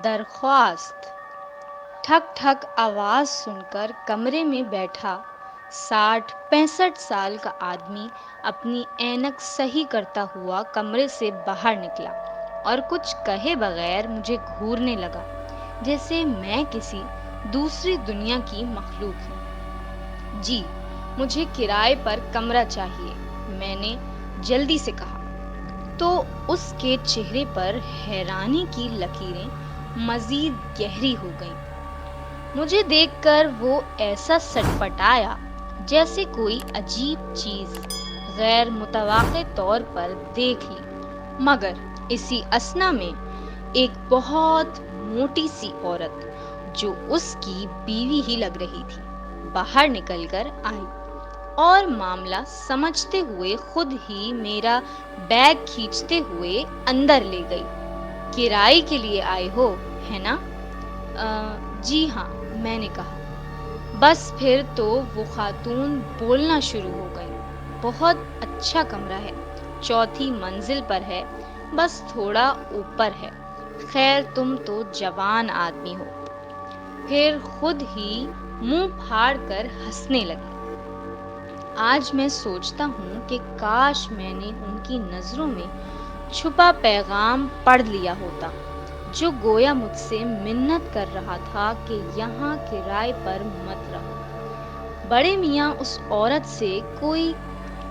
درخواست۔ ٹھک ٹھک آواز سن کر کمرے میں بیٹھا 60-65 سال کا آدمی اپنی اینک صحیح کرتا ہوا کمرے سے باہر نکلا اور کچھ کہے بغیر مجھے گھورنے لگا جیسے میں کسی دوسری دنیا کی مخلوق ہوں۔ جی، مجھے کرائے پر کمرہ چاہیے، میں نے جلدی سے کہا۔ تو اس کے چہرے پر حیرانی کی لکیریں مزید گہری ہو گئیں۔ مجھے دیکھ کر وہ ایسا سٹپٹایا جیسے کوئی عجیب چیز غیر متوقع طور پر دیکھ لی، مگر اسی اثنا میں ایک بہت موٹی سی عورت جو اس کی بیوی ہی لگ رہی تھی باہر نکل کر آئی اور معاملہ سمجھتے ہوئے خود ہی میرا بیگ کھینچتے ہوئے اندر لے گئی۔ کرائے کے لیے آئے ہو، ہے نا؟ جی ہاں، میں نے کہا۔ بس پھر تو وہ خاتون بولنا شروع ہو گئی۔ بہت اچھا کمرہ ہے، 4تھی منزل پر ہے، بس تھوڑا اوپر ہے۔ خیر تم تو جوان آدمی ہو۔ پھر خود ہی منہ پھاڑ کر ہنسنے لگی۔ آج میں سوچتا ہوں کہ کاش میں نے ان کی نظروں میں چھپا پیغام پڑھ لیا ہوتا جو گویا مجھ سے منت کر رہا تھا کہ یہاں کرائے پر مت رہو۔ بڑے میاں اس عورت سے کوئی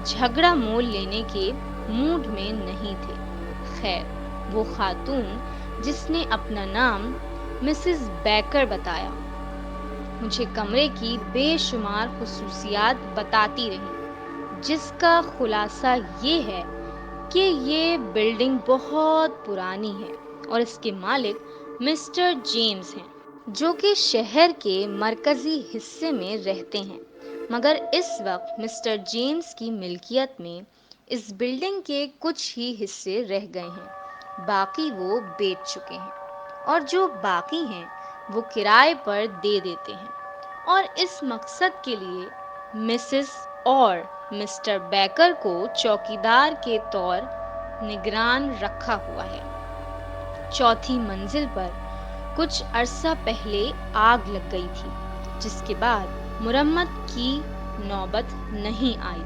جھگڑا مول لینے کے موڈ میں نہیں تھے۔ خیر وہ خاتون جس نے اپنا نام مسز بیکر بتایا مجھے کمرے کی بے شمار خصوصیات بتاتی رہی، جس کا خلاصہ یہ ہے کہ یہ بلڈنگ بہت پرانی ہے اور اس کے مالک مسٹر جیمز ہیں جو کہ شہر کے مرکزی حصے میں رہتے ہیں، مگر اس وقت مسٹر جیمز کی ملکیت میں اس بلڈنگ کے کچھ ہی حصے رہ گئے ہیں، باقی وہ بیچ چکے ہیں اور جو باقی ہیں وہ کرائے پر دے دیتے ہیں، اور اس مقصد کے لیے مسز اور مسٹر بیکر کو چوکیدار کے طور نگران رکھا ہوا ہے۔ 4تھی منزل پر کچھ عرصہ پہلے آگ لگ گئی تھی، جس کے بعد مرمت کی نوبت نہیں آئی،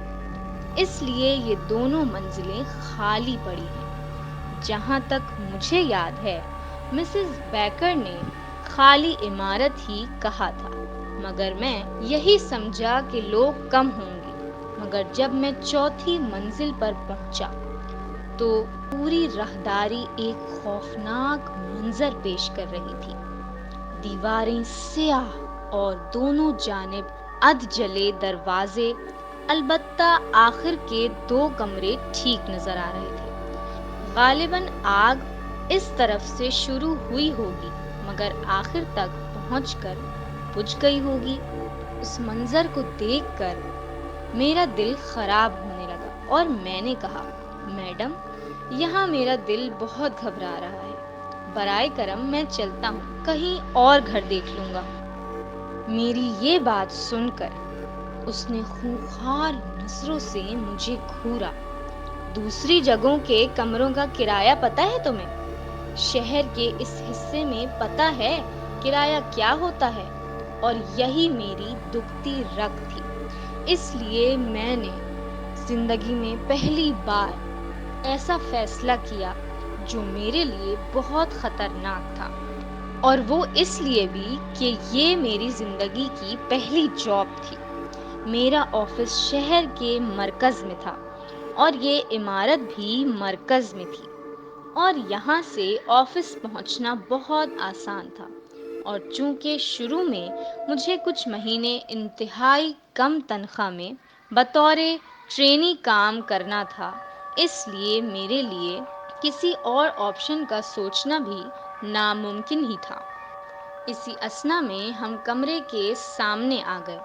اس لیے یہ دونوں منزلیں خالی پڑی ہیں۔ جہاں تک مجھے یاد ہے مسز بیکر نے خالی عمارت ہی کہا تھا، مگر میں یہی سمجھا کہ لوگ کم ہوں گے، مگر جب میں 4تھی منزل پر پہنچا تو پوری راہداری ایک خوفناک منظر پیش کر رہی تھی۔ دیواریں سیاہ اور دونوں جانب ادھ جلے دروازے، البتہ آخر کے 2 کمرے ٹھیک نظر آ رہے تھے۔ غالباً آگ اس طرف سے شروع ہوئی ہوگی مگر آخر تک پہنچ کر بجھ گئی ہوگی۔ اس منظر کو دیکھ کر میرا دل خراب ہونے لگا اور میں نے کہا، میڈم یہاں میرا دل بہت گھبرا رہا ہے، برائے کرم میں چلتا ہوں، کہیں اور گھر دیکھ لوں گا۔ میری یہ بات سن کر اس نے خونخوار نظروں سے مجھے گھورا۔ دوسری جگہوں کے کمروں کا کرایہ پتہ ہے تمہیں؟ شہر کے اس حصے میں پتہ ہے کرایہ کیا ہوتا ہے؟ اور یہی میری دکھتی رگ تھی، اس لیے میں نے زندگی میں پہلی بار ایسا فیصلہ کیا جو میرے لیے بہت خطرناک تھا، اور وہ اس لیے بھی کہ یہ میری زندگی کی پہلی جاب تھی۔ میرا آفس شہر کے مرکز میں تھا اور یہ عمارت بھی مرکز میں تھی، اور یہاں سے آفس پہنچنا بہت آسان تھا، اور چونکہ شروع میں مجھے کچھ مہینے انتہائی کم تنخواہ میں بطور ٹرینی کام کرنا تھا، اس لیے میرے لیے کسی اور آپشن کا سوچنا بھی ناممکن ہی تھا۔ اسی اثنا میں ہم کمرے کے سامنے آ گئے۔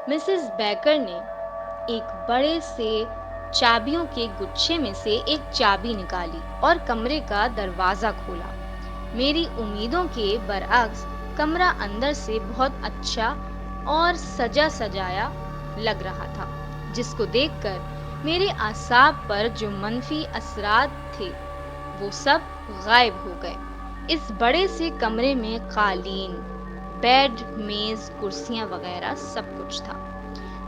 مسز بیکر نے ایک بڑے سے چابیوں کے گچھے میں سے ایک چابی نکالی اور کمرے کا دروازہ کھولا۔ میری امیدوں کے برعکس کمرہ اندر سے بہت اچھا اور سجا سجایا لگ رہا تھا، جس کو دیکھ کر میرے اعصاب پر جو منفی اثرات تھے وہ سب غائب ہو گئے۔ اس بڑے سے کمرے میں قالین، بیڈ، میز، کرسیاں وغیرہ سب کچھ تھا۔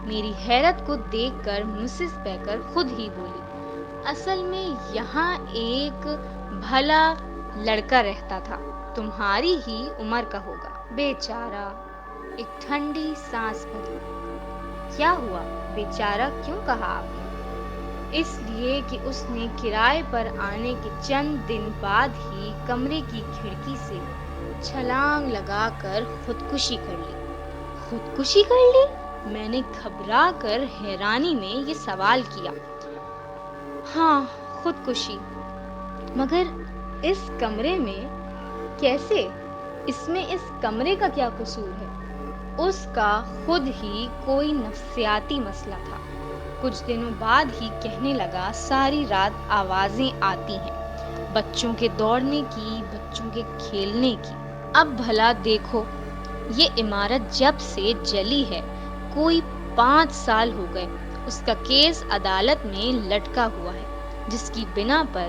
میری حیرت کو دیکھ کر مسز بیکر خود ہی بولی، اصل میں یہاں ایک بھلا لڑکا رہتا تھا، تمہاری ہی عمر کا ہوگا۔ بیچارہ، ایک ٹھنڈی سانس بھری۔ کیا ہوا؟ بیچارہ کیوں کہا آپ نے؟ اس لیے کہ اس نے کرائے پر آنے کے چند دن بعد ہی کمرے کی کھڑکی سے چھلانگ لگا کر خودکشی کر لی۔ خودکشی کر لی؟ میں نے گھبرا کر حیرانی میں یہ سوال کیا۔ ہاں، خودکشی۔ مگر اس کمرے میں کیسے؟ اس کمرے کا کیا قصور ہے؟ اس کا خود ہی کوئی نفسیاتی مسئلہ تھا۔ کچھ دنوں بعد ہی کہنے لگا، ساری رات آوازیں آتی ہیں، بچوں کے دوڑنے کی، بچوں کے کھیلنے کی۔ اب بھلا دیکھو، یہ عمارت جب سے جلی ہے کوئی 5 سال ہو گئے، اس کا کیس عدالت میں لٹکا ہوا ہے، جس کی بنا پر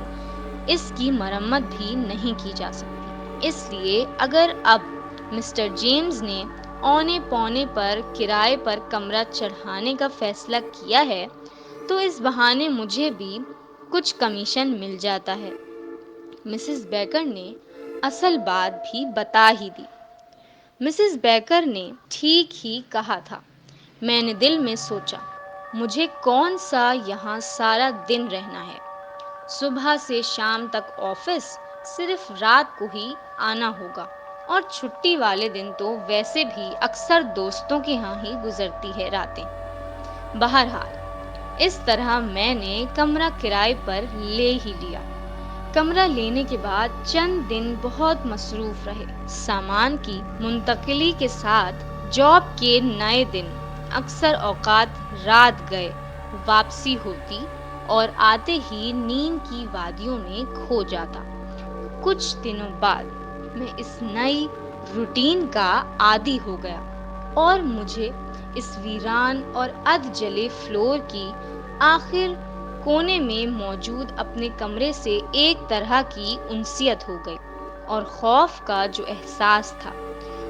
اس کی مرمت بھی نہیں کی جا سکتی۔ اس لیے اگر اب مسٹر جیمز نے اونے پونے پر کرائے پر کمرہ چڑھانے کا فیصلہ کیا ہے تو اس بہانے مجھے بھی کچھ کمیشن مل جاتا ہے۔ مسز بیکر نے اصل بات بھی بتا ہی دی۔ مسز بیکر نے ٹھیک ہی کہا تھا۔ میں نے دل میں سوچا، مجھے کون سا یہاں سارا دن رہنا ہے؟ صبح سے شام تک آفس، صرف رات کو ہی آنا ہوگا، اور چھٹی والے دن تو ویسے بھی اکثر دوستوں کے ہاں ہی گزرتی ہے راتیں۔ بہرحال اس طرح میں نے کمرہ کرائے پر لے ہی لیا۔ کمرہ لینے کے بعد چند دن بہت مصروف رہے۔ سامان کی منتقلی کے ساتھ جاب کے نئے دن، اکثر اوقات رات گئے واپسی ہوتی اور آتے ہی نیند کی وادیوں میں کھو جاتا۔ کچھ دنوں بعد میں اس نئی روٹین کا عادی ہو گیا اور مجھے اس ویران اور ادھ جلے فلور کی آخر کونے میں موجود اپنے کمرے سے ایک طرح کی انسیت ہو گئی، اور خوف کا جو احساس تھا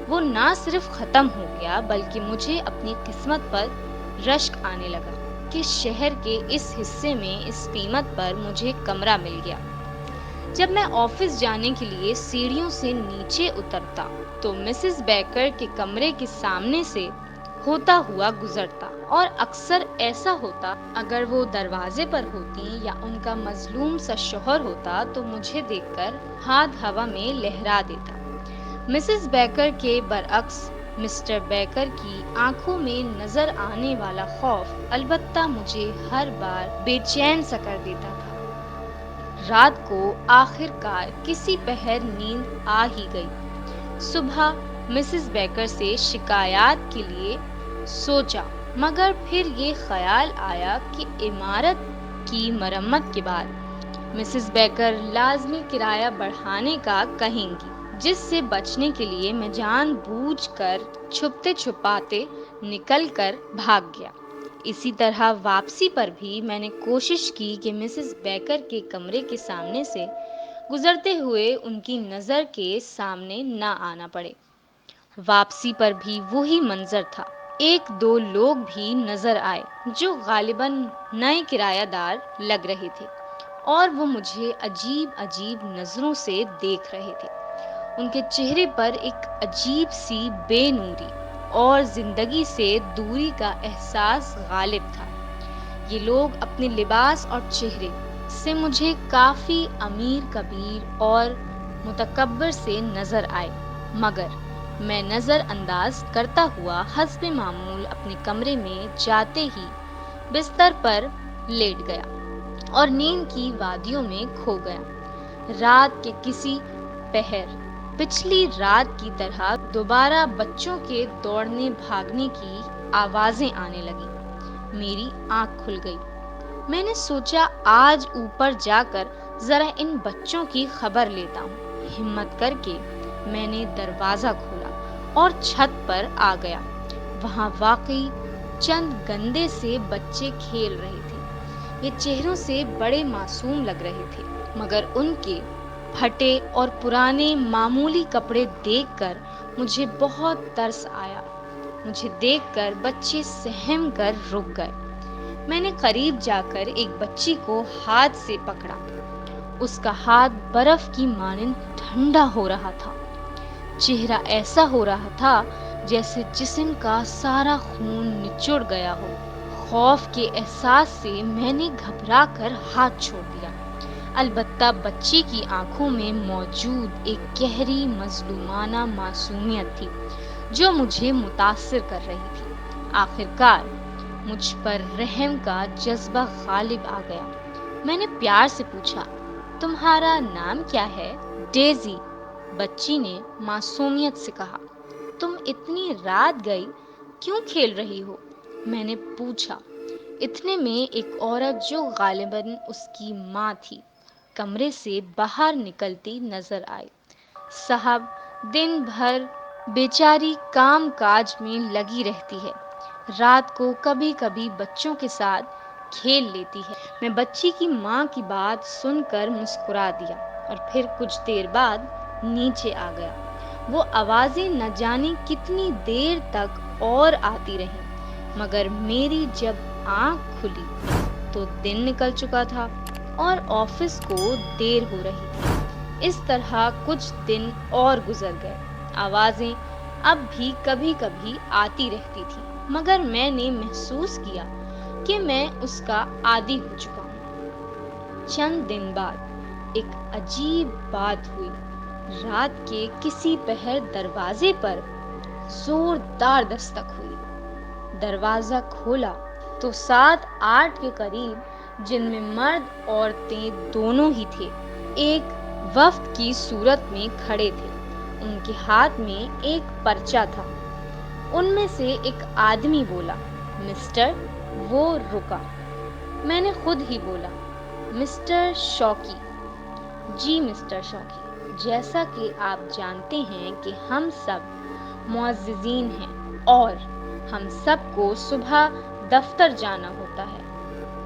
وہ نہ صرف ختم ہو گیا بلکہ مجھے اپنی قسمت پر رشک آنے لگا کہ شہر کے اس حصے میں اس قیمت پر مجھے کمرہ مل گیا۔ جب میں آفس جانے کے لیے سیڑھیوں سے نیچے اترتا تو مسز بیکر کے کمرے کے سامنے سے ہوتا ہوا گزرتا، اور اکثر ایسا ہوتا اگر وہ دروازے پر ہوتی یا ان کا مظلوم سا شوہر ہوتا تو مجھے دیکھ کر ہاتھ ہوا میں لہرا دیتا۔ مسز بیکر کے برعکس مسٹر بیکر کی آنکھوں میں نظر آنے والا خوف البتہ مجھے ہر بار بے چین سا کر دیتا تھا۔ رات کو آخر کار کسی پہر نیند آ ہی گئی۔ صبح مسز بیکر سے شکایات کے لیے سوچا، مگر پھر یہ خیال آیا کہ عمارت کی مرمت کے بعد مسز بیکر لازمی کرایہ بڑھانے کا کہیں گی، جس سے بچنے کے لیے میں جان بوجھ کر چھپتے چھپاتے نکل کر بھاگ گیا۔ اسی طرح واپسی پر بھی میں نے کوشش کی کہ مسز بیکر کے کمرے کے سامنے سے گزرتے ہوئے ان کی نظر کے سامنے نہ آنا پڑے۔ واپسی پر بھی وہی منظر تھا۔ ایک دو لوگ بھی نظر آئے جو غالباً نئے کرایہ دار لگ رہے تھے، اور وہ مجھے عجیب عجیب نظروں سے دیکھ رہے تھے۔ ان کے چہرے پر ایک عجیب سی بے نوری اور زندگی سے دوری کا احساس غالب تھا۔ یہ لوگ اپنے لباس اور چہرے سے مجھے کافی امیر کبیر اور متکبر سے نظر آئے، مگر میں نظر انداز کرتا ہوا حسب معمول اپنے کمرے میں جاتے ہی بستر پر لیٹ گیا اور نیند کی وادیوں میں کھو گیا۔ رات کے کسی پہر پچھلی رات کی طرح دوبارہ بچوں کے دوڑنے بھاگنے کی آوازیں آنے لگیں۔ میری آنکھ کھل گئی۔ میں نے سوچا آج اوپر جا کر ذرا ان بچوں کی خبر لیتا ہوں۔ ہمت کر کے میں نے دروازہ کھولا اور چھت پر آ گیا۔ وہاں واقعی چند گندے سے بچے کھیل رہے تھے۔ یہ چہروں سے بڑے معصوم لگ رہے تھے، مگر ان کے پھٹے اور پرانے معمولی کپڑے دیکھ کر مجھے بہت ترس آیا۔ مجھے دیکھ کر بچے سہم کر رک گئے۔ میں نے قریب جا کر ایک بچی کو ہاتھ سے پکڑا۔ اس کا ہاتھ برف کی مانند ٹھنڈا ہو رہا تھا۔ چہرہ ایسا ہو رہا تھا جیسے جسم کا سارا خون نچڑ گیا ہو۔ خوف کے احساس سے میں نے گھبرا کر ہاتھ چھوڑ دیا۔ البتہ بچی کی آنکھوں میں موجود ایک گہری مظلومانہ معصومیت تھی جو مجھے متاثر کر رہی تھی۔ آخرکار مجھ پر رحم کا جذبہ غالب آ گیا۔ میں نے پیار سے پوچھا، تمہارا نام کیا ہے؟ ڈیزی، بچی نے معصومیت سے کہا۔ تم اتنی رات گئی کیوں کھیل رہی ہو؟ میں نے پوچھا۔ اتنے میں ایک عورت جو غالباً اس کی ماں تھی کمرے سے باہر نکلتی نظر آئی۔ صاحب دن بھر بیچاری کام کاج میں لگی رہتی ہے، رات کو کبھی کبھی بچوں کے ساتھ کھیل لیتی ہے۔ میں بچی کی ماں کی بات سن کر مسکرا دیا اور پھر کچھ دیر بعد نیچے آ گیا۔ وہ آوازیں نہ جانے کتنی دیر تک اور آتی رہیں، مگر میری جب آنکھ کھلی تو دن نکل چکا تھا اور آفس کو دیر ہو رہی تھی۔ اس طرح کچھ دن اور گزر گئے۔ آوازیں اب بھی کبھی کبھی آتی رہتی تھی، مگر میں نے محسوس کیا کہ میں اس کا عادی ہو چکا ہوں۔ چند دن بعد ایک عجیب بات ہوئی۔ رات کے کسی پہر دروازے پر زوردار دستک ہوئی۔ دروازہ کھولا تو 7-8 کے قریب، جن میں مرد عورتیں دونوں ہی تھے، ایک وفد کی صورت میں کھڑے تھے۔ ان کے ہاتھ میں ایک پرچہ تھا۔ ان میں سے ایک آدمی بولا، مسٹر، وہ رکا۔ میں نے خود ہی بولا، مسٹر شوقی۔ جی مسٹر شوقی، جیسا کہ آپ جانتے ہیں کہ ہم سب معززین ہیں اور ہم سب کو صبح دفتر جانا ہوتا ہے۔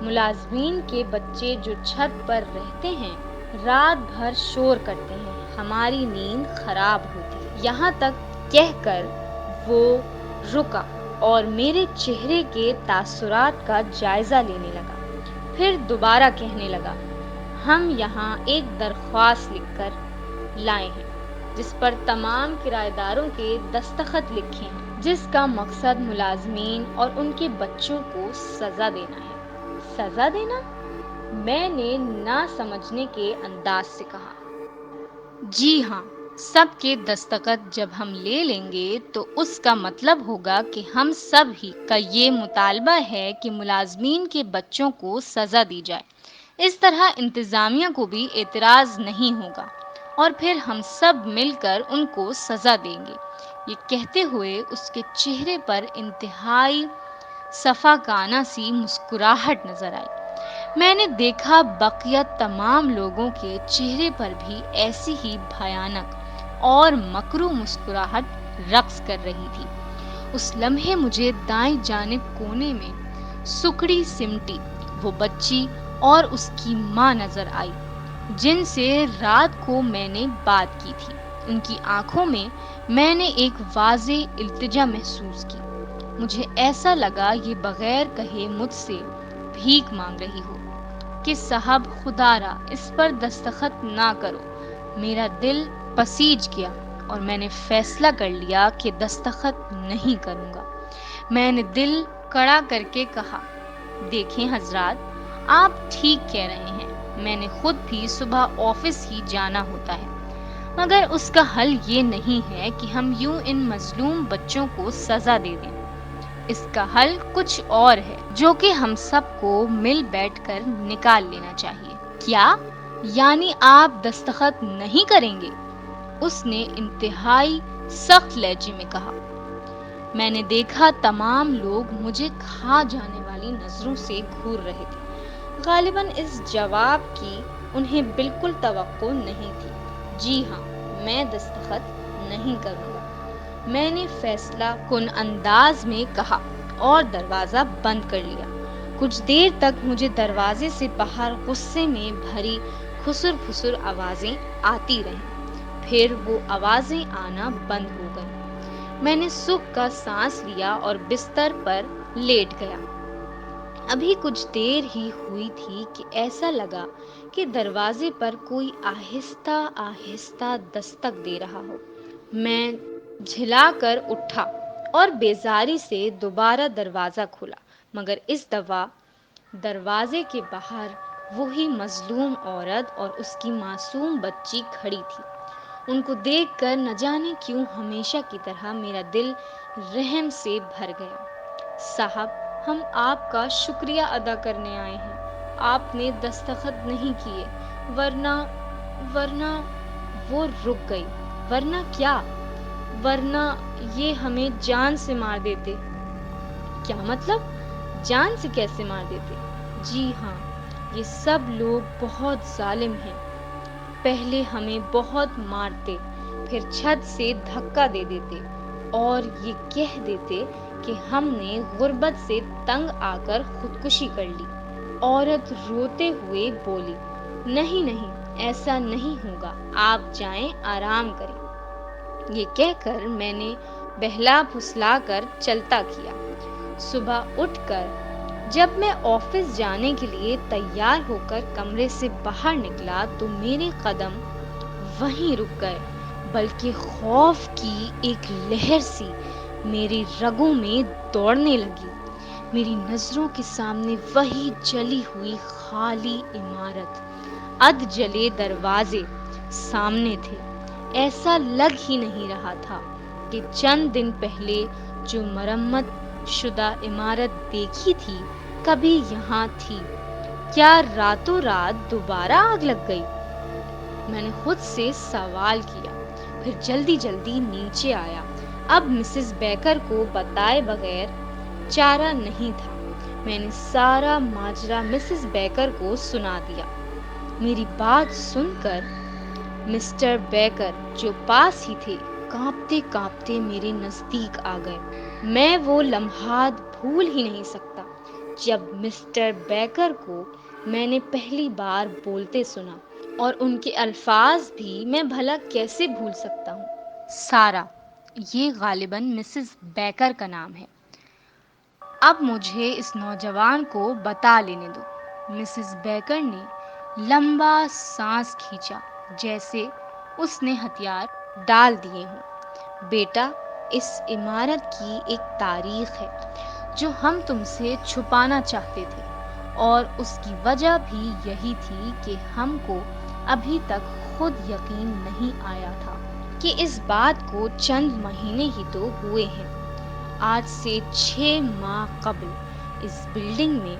ملازمین کے بچے جو چھت پر رہتے ہیں رات بھر شور کرتے ہیں، ہماری نیند خراب ہوتی ہے۔ یہاں تک کہہ کر وہ رکا اور میرے چہرے کے تاثرات کا جائزہ لینے لگا۔ پھر دوبارہ کہنے لگا، ہم یہاں ایک درخواست لکھ کر لائے ہیں جس پر تمام کرایہ داروں کے دستخط لکھے ہیں، جس کا مقصد ملازمین اور ان کے بچوں کو سزا دینا ہے۔ سزا دینا؟ میں نے نہ سمجھنے کے انداز سے کہا۔ جی ہاں، سب کے دستخط جب ہم لے لیں گے تو اس کا مطلب ہوگا کہ ہم سب ہی کا یہ مطالبہ ہے کہ ملازمین کے بچوں کو سزا دی جائے۔ اس طرح انتظامیہ کو بھی اعتراض نہیں ہوگا اور پھر ہم سب مل کر ان کو سزا دیں گے۔ یہ کہتے ہوئے اس کے چہرے پر انتہائی شفقانہ سی مسکراہٹ نظر آئی۔ میں نے دیکھا بقیہ تمام لوگوں کے چہرے پر بھی ایسی ہی بھیانک اور مکروہ مسکراہٹ رقص کر رہی تھی۔ اس لمحے مجھے دائیں جانب کونے میں سکڑی سمٹی وہ بچی اور اس کی ماں نظر آئی جن سے رات کو میں نے بات کی تھی۔ ان کی آنکھوں میں نے ایک واضح التجا محسوس کی۔ مجھے ایسا لگا یہ بغیر کہے مجھ سے بھیک مانگ رہی ہو کہ صاحب خدا را اس پر دستخط نہ کرو۔ میرا دل پسیج گیا اور میں نے فیصلہ کر لیا کہ دستخط نہیں کروں گا۔ میں نے دل کڑا کر کے کہا، دیکھیں حضرات، آپ ٹھیک کہہ رہے ہیں، میں نے خود بھی صبح آفس ہی جانا ہوتا ہے، مگر اس کا حل یہ نہیں ہے کہ ہم یوں ان مظلوم بچوں کو سزا دے دیں۔ اس کا حل کچھ اور ہے جو کہ ہم سب کو مل بیٹھ کر نکال لینا چاہیے۔ کیا؟ یعنی آپ دستخط نہیں کریں گے؟ اس نے انتہائی سخت لہجے میں کہا۔ میں نے دیکھا تمام لوگ مجھے کھا جانے والی نظروں سے گھور رہے تھے۔ غالباً اس جواب کی انہیں بالکل توقع نہیں تھی۔ جی ہاں، میں دستخط نہیں کروں گا، میں نے فیصلہ کن انداز میں کہا اور دروازہ بند کر لیا۔ کچھ دیر تک مجھے دروازے سے باہر غصے میں بھری خسر پھسر آوازیں آتی رہیں، پھر وہ آوازیں آنا بند ہو گئیں۔ میں نے سکھ کا سانس لیا اور بستر پر لیٹ گیا۔ ابھی کچھ دیر ہی ہوئی تھی کہ ایسا لگا کہ دروازے پر کوئی آہستہ آہستہ دستک دے رہا ہو۔ میں جھلا کر اٹھا اور بیزاری سے دوبارہ دروازہ کھولا، مگر اس دفعہ دروازے کے باہر وہی مظلوم عورت اور اس کی معصوم بچی کھڑی تھی۔ ان کو دیکھ کر نہ جانے کیوں ہمیشہ کی طرح میرا دل رحم سے بھر گیا۔ صاحب، ہم آپ کا شکریہ ادا کرنے آئے ہیں۔ آپ نے دستخط نہیں کیے، ورنہ ورنہ وہ رک گئی۔ ورنہ کیا؟ ورنہ یہ ہمیں جان سے مار دیتے۔ کیا مطلب؟ جان سے کیسے مار دیتے؟ جی ہاں، یہ سب لوگ بہت ظالم ہیں۔ پہلے ہمیں بہت مارتے، پھر چھت سے دھکا دے دیتے اور یہ کہہ دیتے کہ ہم نے غربت سے تنگ آ کر خودکشی کر لی۔ عورت روتے ہوئے بولی، نہیں نہیں، ایسا نہیں ہوگا، آپ جائیں، آرام کریں۔ یہ کہہ کر میں نے بہلا پھسلا کر چلتا کیا۔ صبح اٹھ کر جب میں آفس جانے کے لیے تیار ہو کر کمرے سے باہر نکلا تو میرے قدم وہیں رک گئے، بلکہ خوف کی ایک لہر سی میری رگوں میں دوڑنے لگی۔ میری نظروں کے سامنے وہی جلی ہوئی خالی عمارت، ادھ جلے دروازے سامنے تھے۔ ایسا لگ ہی نہیں رہا تھا کہ چند دن پہلے جو مرمت شدہ عمارت دیکھی تھی کبھی یہاں تھی۔ کیا راتوں رات دوبارہ آگ لگ گئی؟ میں نے خود سے سوال کیا، پھر جلدی جلدی نیچے آیا۔ اب مسز بیکر کو بتائے بغیر چارہ نہیں تھا۔ میں نے سارا ماجرا مسز بیکر کو سنا دیا۔ میری بات سن کر مسٹر بیکر جو پاس ہی تھے کانپتے کانپتے میرے نزدیک آ گئے۔ میں وہ لمحات بھول ہی نہیں سکتا جب مسٹر بیکر کو میں نے پہلی بار بولتے سنا، اور ان کے الفاظ بھی میں بھلا کیسے بھول سکتا ہوں۔ سارا، یہ غالباً مسز بیکر کا نام ہے۔ اب مجھے اس نوجوان کو بتا لینے دو۔ مسز بیکر نے لمبا سانس کھینچا، جیسے اس نے ہتھیار ڈال دیے ہوں۔ بیٹا، اس عمارت کی ایک تاریخ ہے جو ہم تم سے چھپانا چاہتے تھے، اور اس کی وجہ بھی یہی تھی کہ ہم کو ابھی تک خود یقین نہیں آیا تھا کہ اس بات کو چند مہینے ہی تو ہوئے ہیں۔ آج سے 6 ماہ قبل اس بلڈنگ میں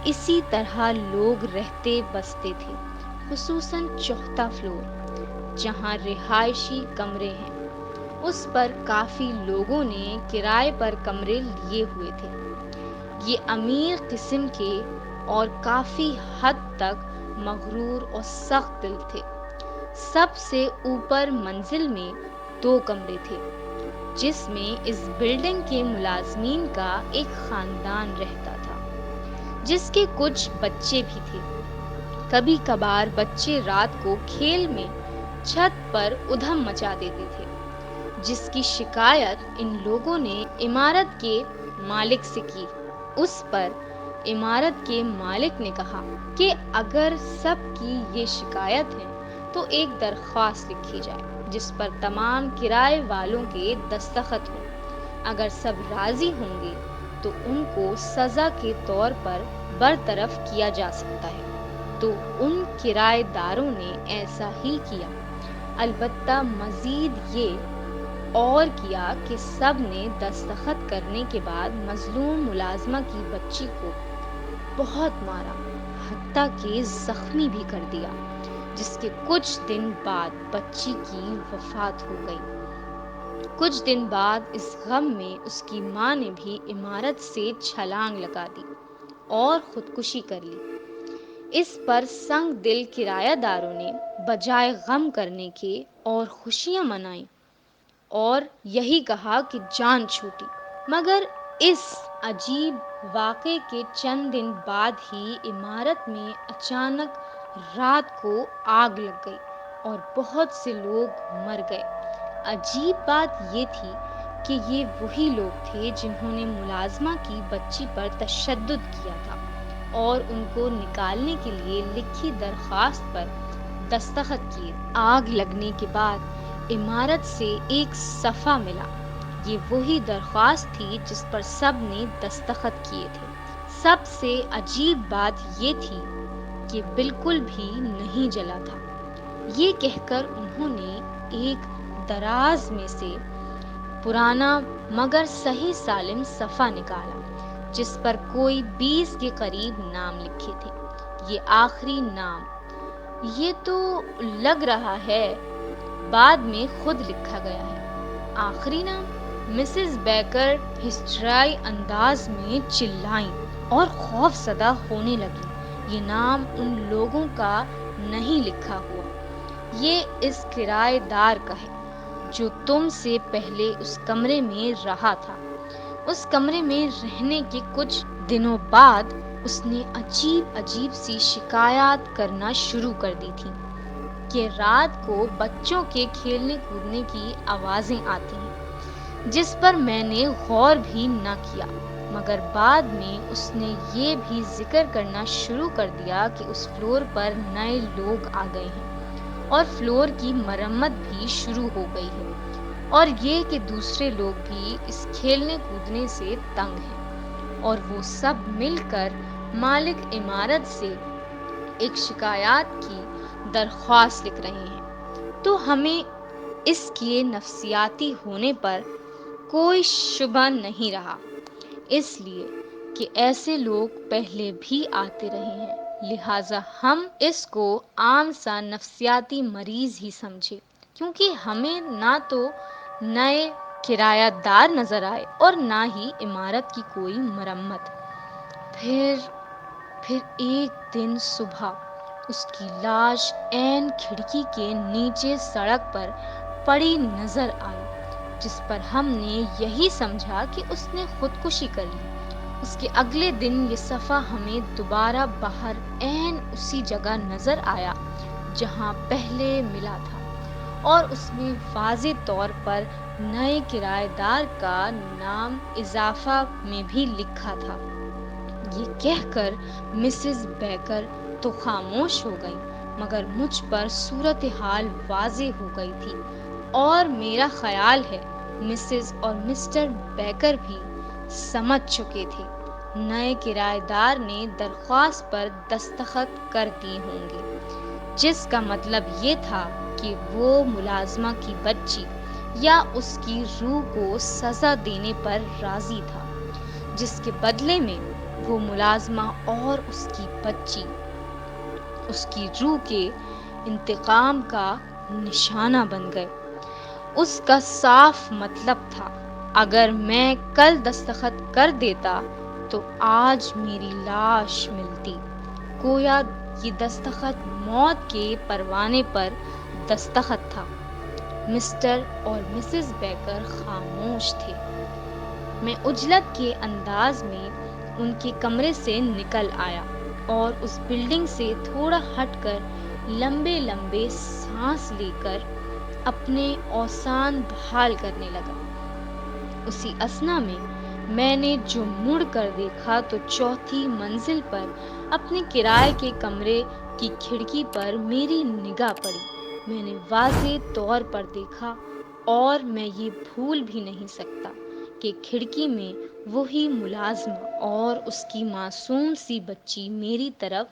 اسی طرح لوگ رہتے بستے تھے، خصوصاً چوتھا فلور جہاں رہائشی کمرے ہیں، اس پر کافی لوگوں نے کرائے پر کمرے لیے ہوئے تھے۔ یہ امیر قسم کے اور کافی حد تک مغرور اور سخت دل تھے۔ سب سے اوپر منزل میں 2 کمرے تھے جس میں اس بلڈنگ کے ملازمین کا ایک خاندان رہتا تھا، جس کے کچھ بچے بھی تھے۔ کبھی کبھار بچے رات کو کھیل میں چھت پر ادھم مچا دیتے تھے، جس کی شکایت ان لوگوں نے عمارت کے مالک سے کی۔ اس پر عمارت کے مالک نے کہا کہ اگر سب کی یہ شکایت ہے تو ایک درخواست لکھی جائے جس پر تمام کرائے والوں کے دستخط ہوں۔ اگر سب راضی ہوں گے تو ان کو سزا کے طور پر برطرف کیا جا سکتا ہے۔ تو ان کرائے داروں نے ایسا ہی کیا، البتہ مزید یہ اور کیا کہ سب نے دستخط کرنے کے بعد مظلوم ملازمہ کی بچی کو بہت مارا، حتیٰ کہ زخمی بھی کر دیا، جس کے کچھ دن بعد بچی کی وفات ہو گئی۔ کچھ دن بعد اس غم میں اس کی ماں نے بھی عمارت سے چھلانگ لگا دی اور خودکشی کر لی۔ اس پر سنگ دل کرایہ داروں نے بجائے غم کرنے کے اور خوشیاں منائیں اور یہی کہا کہ جان چھوٹی۔ مگر اس عجیب واقعے کے چند دن بعد ہی عمارت میں اچانک رات کو آگ لگ گئی اور بہت سے لوگ مر گئے۔ عجیب بات یہ تھی کہ یہ وہی لوگ تھے جنہوں نے ملازمہ کی بچی پر تشدد کیا تھا اور ان کو نکالنے کے لیے لکھی درخواست پر دستخط کیے۔ آگ لگنے کے بعد عمارت سے ایک صفحہ ملا۔ یہ وہی درخواست تھی جس پر سب نے دستخط کیے تھے۔ سب سے عجیب بات یہ تھی کہ بالکل بھی نہیں جلا تھا۔ یہ کہہ کر انہوں نے ایک دراز میں سے پرانا مگر صحیح سالم صفحہ نکالا جس پر کوئی 20 کے قریب نام لکھے تھے۔ یہ آخری نام، یہ تو لگ رہا ہے بعد میں خود لکھا گیا ہے۔ آخری نام؟ مسز بیکر ہسٹرائی انداز میں چلائیں اور خوف زدہ ہونے لگی۔ یہ نام ان لوگوں کا نہیں لکھا ہوا، یہ اس کرایہ دار کا ہے جو تم سے پہلے اس کمرے میں رہا تھا۔ اس کمرے میں رہنے کے کچھ دنوں بعد اس نے عجیب عجیب سی شکایات کرنا شروع کر دی تھی کہ رات کو بچوں کے کھیلنے کودنے کی آوازیں آتی ہیں، جس پر میں نے غور بھی نہ کیا، مگر بعد میں اس نے یہ بھی ذکر کرنا شروع کر دیا کہ اس فلور پر نئے لوگ آ گئے ہیں اور فلور کی مرمت بھی شروع ہو گئی ہے، اور یہ کہ دوسرے لوگ بھی اس کھیلنے کودنے سے تنگ ہیں، اور وہ سب مل کر مالک عمارت سے ایک شکایات کی درخواست لکھ رہے ہیں۔ تو ہمیں اس کے نفسیاتی ہونے پر کوئی شبہ نہیں رہا، اس لیے کہ ایسے لوگ پہلے بھی آتے رہے ہیں، لہٰذا ہم اس کو عام سا نفسیاتی مریض ہی سمجھے، کیونکہ ہمیں نہ تو نئے کرایہ دار نظر آئے اور نہ ہی عمارت کی کوئی مرمت۔ پھر ایک دن صبح اس کی لاش عین کھڑکی کے نیچے سڑک پر پڑی نظر آئی، جس پر ہم نے یہی سمجھا کہ اس نے خودکشی کر لی۔ اس کے اگلے دن یہ صفحہ ہمیں دوبارہ باہر عین اسی جگہ نظر آیا جہاں پہلے ملا تھا، اور اس میں واضح طور پر نئے کرایہ دار کا نام اضافہ میں بھی لکھا تھا۔ یہ کہہ کر مسز بیکر تو خاموش ہو گئی، مگر مجھ پر صورتحال واضح ہو گئی تھی، اور میرا خیال ہے مسز اور مسٹر بیکر بھی سمجھ چکے تھے۔ نئے کرایہ دار نے درخواست پر دستخط کر دیے ہوں گے، جس کا مطلب یہ تھا کہ وہ ملازمہ کی بچی یا اس کی روح کو سزا دینے پر راضی تھا، جس کے بدلے میں وہ ملازمہ اور اس کی بچی اس کی روح کے انتقام کا نشانہ بن گئے۔ اس کا صاف مطلب تھا، اگر میں کل دستخط کر دیتا تو آج میری لاش ملتی۔ گویا یہ دستخط موت کے پروانے پر دستخط تھا۔ مسٹر اور مسز بیکر خاموش تھے۔ میں عجلت کے انداز میں ان کے کمرے سے نکل آیا اور اس بلڈنگ سے تھوڑا ہٹ کر لمبے لمبے سانس لے کر اپنے اوسان بحال کرنے لگا۔ اسی اثنا میں نے جو مڑ کر دیکھا تو چوتھی منزل پر اپنے کرائے کے کمرے کی کھڑکی پر میری نگاہ پڑی۔ میں نے واضح طور پر دیکھا، اور میں یہ بھول بھی نہیں سکتا کہ کھڑکی میں وہی ملازمہ اور اس کی معصوم سی بچی میری طرف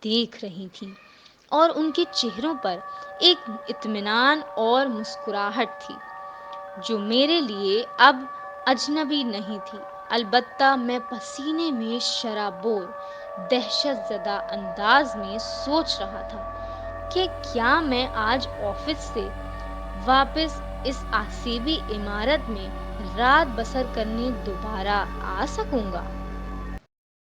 دیکھ رہی تھی، اور ان کے چہروں پر ایک اطمینان اور مسکراہٹ تھی جو میرے لیے اب اجنبی نہیں تھی۔ البتہ میں پسینے میں شرابور دہشت زدہ انداز میں سوچ رہا تھا کہ کیا میں آج آفس سے واپس اس آسیبی عمارت میں رات بسر کرنے دوبارہ آ سکوں گا۔